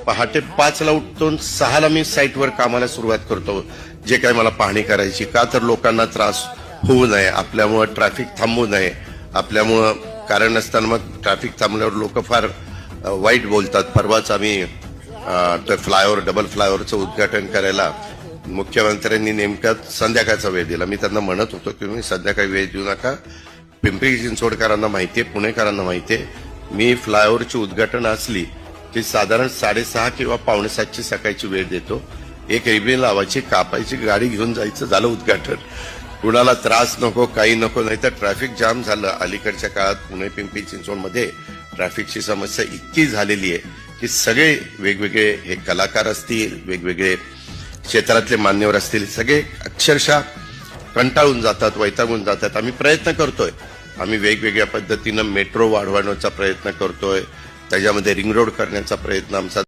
पहाटे 5ला उठतो, 6ला मी साईटवर कामाला सुरुवात करतो, जे काही मला पाहणी करायची. का तर लोकांना त्रास होऊ नये, आपल्यामुळं ट्रॅफिक थांबू नये, आपल्यामुळं कारण नसताना मग ट्रॅफिक थांबल्यावर लोक फार वाईट बोलतात. परवाच आम्ही फ्लायओव्हर, डबल फ्लायओव्हरचं उद्घाटन करायला मुख्यमंत्र्यांनी नेमका संध्याकाळचा वेळ दिला. मी त्यांना म्हणत होतो की मी संध्याकाळी वेळ देऊ नका, पिंपरी चिंचवडकरांना माहितीये, पुणेकरांना माहितीये, मी फ्लायओव्हरची उद्घाटन असली की साधारण 6:30 किंवा 6:45ची सकाळची वेळ देतो. एक रिबीन लावायची, कापायची, गाडी घेऊन जायचं, झालं उद्घाटन. कुणाला त्रास नको, काही नको, नाही तर ट्रॅफिक जाम झालं. अलीकडच्या काळात पुणे पिंपरी चिंचवडमध्ये ट्रॅफिकची समस्या इतकी झालेली आहे की सगळे वेगवेगळे हे कलाकार असतील, वेगवेगळे क्षेत्रातले मान्यवर असतील, सगळे अक्षरशः कंटाळून जातात, वैतागून जातात. आम्ही प्रयत्न करतोय, आम्ही वेगवेगळ्या पद्धतीनं मेट्रो वाढवण्याचा प्रयत्न करतोय, त्याच्यामध्ये रिंग रोड करण्याचा प्रयत्न आमचा